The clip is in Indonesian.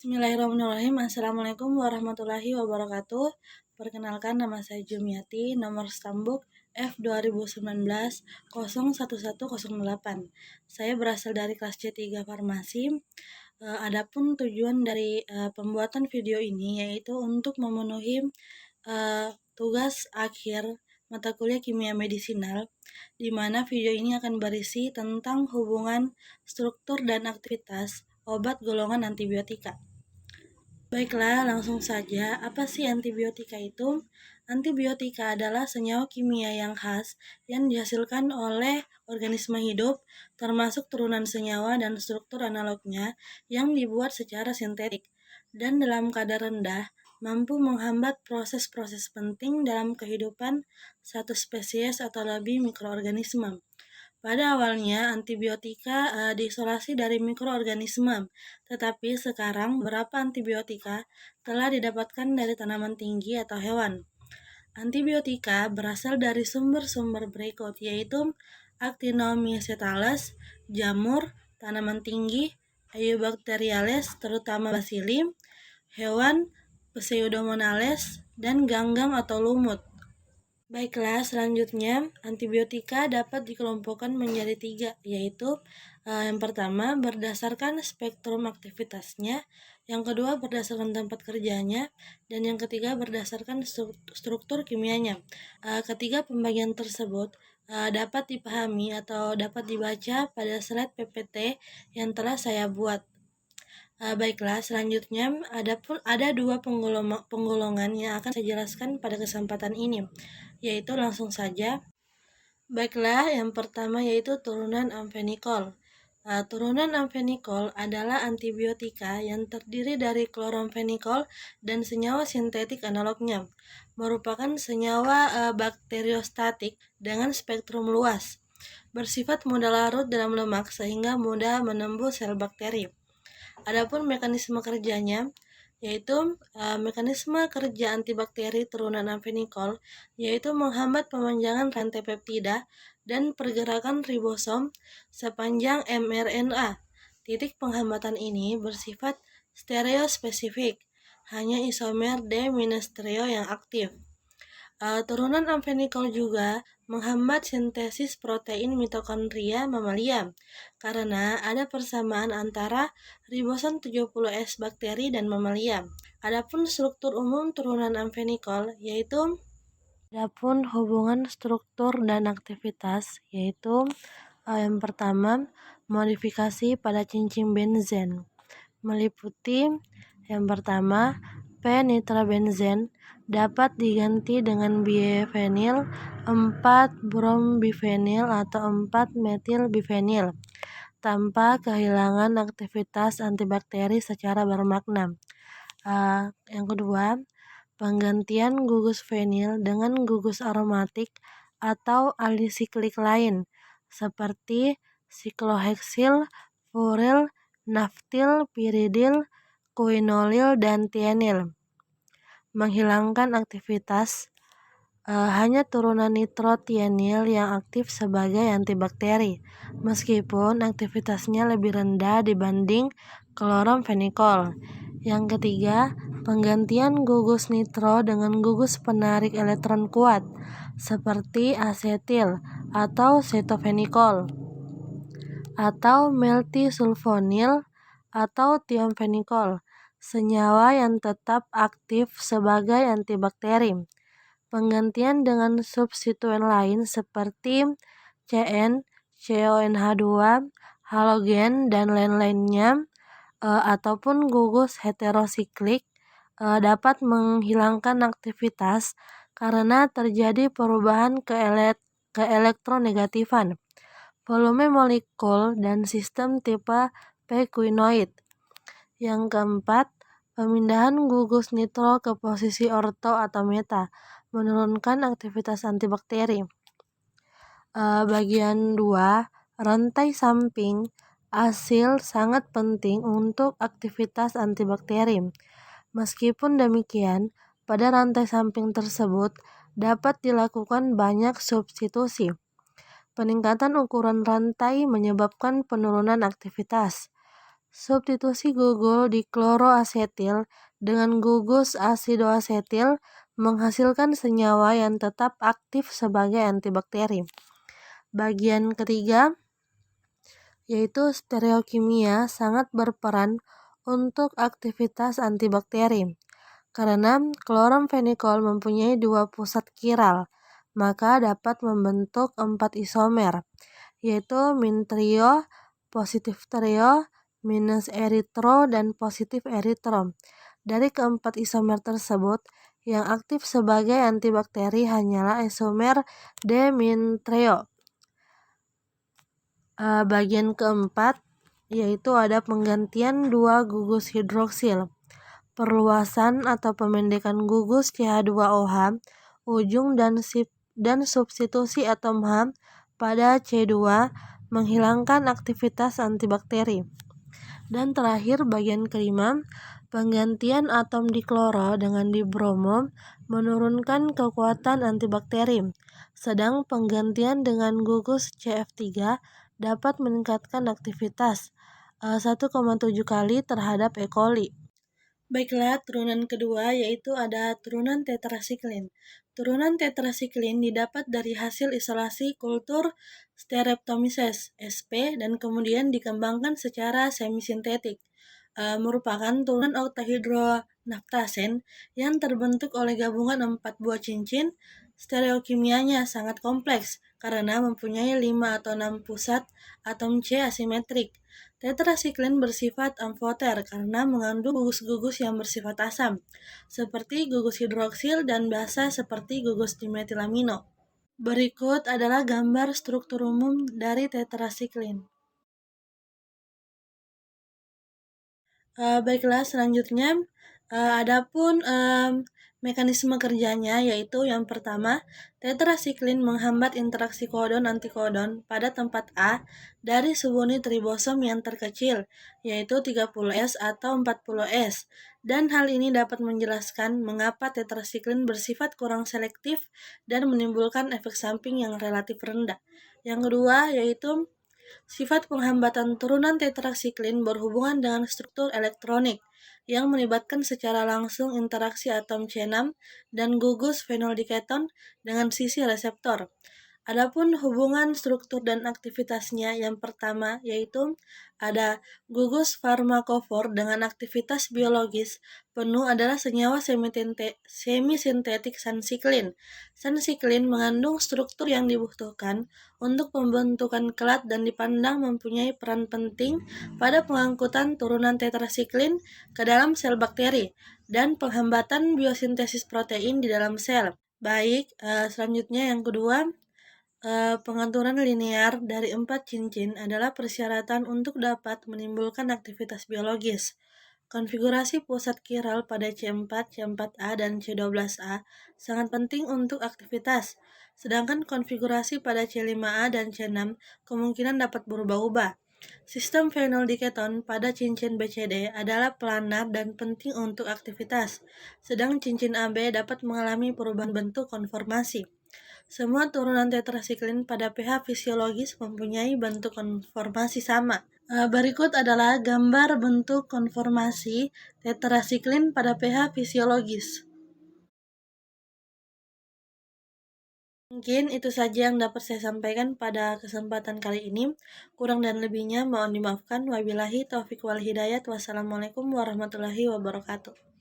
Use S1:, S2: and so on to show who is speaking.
S1: Bismillahirrahmanirrahim. Assalamualaikum warahmatullahi wabarakatuh. Perkenalkan, nama saya Jumiati, nomor stambuk F2019 01108. Saya berasal dari kelas C3 Farmasi. Adapun tujuan dari pembuatan video ini yaitu untuk memenuhi tugas akhir mata kuliah kimia medisinal, di mana video ini akan berisi tentang hubungan struktur dan aktivitas obat golongan antibiotika. Baiklah, langsung saja. Apa sih antibiotika itu? Antibiotika adalah senyawa kimia yang khas yang dihasilkan oleh organisme hidup, termasuk turunan senyawa dan struktur analognya yang dibuat secara sintetik dan dalam kadar rendah, mampu menghambat proses-proses penting dalam kehidupan satu spesies atau lebih mikroorganisme. Pada awalnya, antibiotika diisolasi dari mikroorganisme, tetapi sekarang beberapa antibiotika telah didapatkan dari tanaman tinggi atau hewan. Antibiotika berasal dari sumber-sumber berikut, yaitu Actinomycetes, jamur, tanaman tinggi, Eubacteriales, terutama bacilli, hewan, Pseudomonales, dan ganggang atau lumut. Baiklah, selanjutnya antibiotika dapat dikelompokkan menjadi 3, yaitu yang pertama berdasarkan spektrum aktivitasnya, yang kedua berdasarkan tempat kerjanya, dan yang ketiga berdasarkan struktur kimianya. Ketiga pembagian tersebut dapat dipahami atau dapat dibaca pada slide PPT yang telah saya buat. Baiklah, selanjutnya ada 2 penggolongan yang akan saya jelaskan pada kesempatan ini, yaitu langsung saja. Baiklah, yang pertama yaitu turunan amfenikol. Turunan amfenikol adalah antibiotika yang terdiri dari kloramfenikol dan senyawa sintetik analognya, merupakan senyawa bakteriostatik dengan spektrum luas, bersifat mudah larut dalam lemak sehingga mudah menembus sel bakteri. Adapun mekanisme kerjanya yaitu mekanisme kerja antibakteri turunan amfenikol yaitu menghambat pemanjangan rantai peptida dan pergerakan ribosom sepanjang mRNA. Titik penghambatan ini bersifat stereospesifik, hanya isomer D-trio yang aktif. Turunan amfenikol juga menghambat sintesis protein mitokondria mamalia karena ada persamaan antara ribosom 70S bakteri dan mamalia. Adapun struktur umum turunan amfenikol yaitu hubungan struktur dan aktivitas yaitu yang pertama modifikasi pada cincin benzen meliputi yang pertama p-nitrobenzen dapat diganti dengan bifenil 4-brombifenil atau 4-metilbifenil tanpa kehilangan aktivitas antibakteri secara bermakna. Yang kedua, penggantian gugus fenil dengan gugus aromatik atau alisiklik lain seperti sikloheksil, furil, naftil, piridil, quinolil, dan tienil. Menghilangkan aktivitas hanya turunan nitrotienil yang aktif sebagai antibakteri, meskipun aktivitasnya lebih rendah dibanding kloramfenikol. Yang ketiga, penggantian gugus nitro dengan gugus penarik elektron kuat, seperti asetil atau setofenikol, atau meltisulfonil atau tiamfenikol, senyawa yang tetap aktif sebagai antibakteri. Penggantian dengan substituen lain seperti CN, CONH2, halogen, dan lain-lainnya ataupun gugus heterosiklik dapat menghilangkan aktivitas karena terjadi perubahan keelektronegatifan, volume molekul, dan sistem tipe P-quinoid. Yang keempat, pemindahan gugus nitro ke posisi orto atau meta menurunkan aktivitas antibakteri. Bagian 2, rantai samping asil sangat penting untuk aktivitas antibakteri. Meskipun demikian, pada rantai samping tersebut dapat dilakukan banyak substitusi. Peningkatan ukuran rantai menyebabkan penurunan aktivitas. Substitusi gugul di kloroasetil dengan gugus asidoasetil menghasilkan senyawa yang tetap aktif sebagai antibakteri. Bagian ketiga, yaitu stereokimia, sangat berperan untuk aktivitas antibakteri. Karena kloromfenikol mempunyai 2 pusat kiral, maka dapat membentuk 4 isomer, yaitu min trio, positif trio, minus eritro, dan positif eritro. Dari keempat isomer tersebut, yang aktif sebagai antibakteri hanyalah isomer D- trio. Bagian keempat, yaitu ada penggantian 2 gugus hidroksil. Perluasan atau pemendekan gugus CH2OH ujung dan substitusi atom H pada C2 menghilangkan aktivitas antibakteri. Dan terakhir, bagian kelima, penggantian atom dikloro dengan dibromo menurunkan kekuatan antibakteri, sedang penggantian dengan gugus CF3 dapat meningkatkan aktivitas 1,7 kali terhadap E. coli. Baiklah, turunan kedua yaitu ada turunan tetrasiklin. Turunan tetrasiklin didapat dari hasil isolasi kultur Streptomyces sp dan kemudian dikembangkan secara semisintetik. Merupakan turunan oktahidronaftasen yang terbentuk oleh gabungan 4 buah cincin. Stereokimianya sangat kompleks karena mempunyai 5 atau 6 pusat atom C asimetrik. Tetrasiklin bersifat amfoter karena mengandung gugus-gugus yang bersifat asam, seperti gugus hidroksil dan basa seperti gugus dimetilamino. Berikut adalah gambar struktur umum dari tetrasiklin. Baiklah, selanjutnya adapun mekanisme kerjanya, yaitu yang pertama, tetrasiklin menghambat interaksi kodon-antikodon pada tempat A dari subunit ribosom yang terkecil, yaitu 30S atau 40S, dan hal ini dapat menjelaskan mengapa tetrasiklin bersifat kurang selektif dan menimbulkan efek samping yang relatif rendah. Yang kedua, yaitu sifat penghambatan turunan tetrasiklin berhubungan dengan struktur elektronik yang melibatkan secara langsung interaksi atom C6 dan gugus fenolidiketon dengan sisi reseptor. Adapun hubungan struktur dan aktivitasnya, yang pertama yaitu ada gugus farmakofor dengan aktivitas biologis penuh adalah senyawa semisintetik sansiklin. Sansiklin mengandung struktur yang dibutuhkan untuk pembentukan kelat dan dipandang mempunyai peran penting pada pengangkutan turunan tetrasiklin ke dalam sel bakteri dan penghambatan biosintesis protein di dalam sel. Baik, selanjutnya yang kedua, pengaturan linear dari 4 cincin adalah persyaratan untuk dapat menimbulkan aktivitas biologis. Konfigurasi pusat kiral pada C4, C4A, dan C12A sangat penting untuk aktivitas, sedangkan konfigurasi pada C5A dan C6 kemungkinan dapat berubah-ubah. Sistem fenolidiketon pada cincin BCD adalah planar dan penting untuk aktivitas, sedang cincin AB dapat mengalami perubahan bentuk konformasi. Semua turunan tetrasiklin pada pH fisiologis mempunyai bentuk konformasi sama. Berikut adalah gambar bentuk konformasi tetrasiklin pada pH fisiologis. Mungkin itu saja yang dapat saya sampaikan pada kesempatan kali ini. Kurang dan lebihnya mohon dimaafkan. Wabillahi taufiq wal hidayat. Wassalamualaikum warahmatullahi wabarakatuh.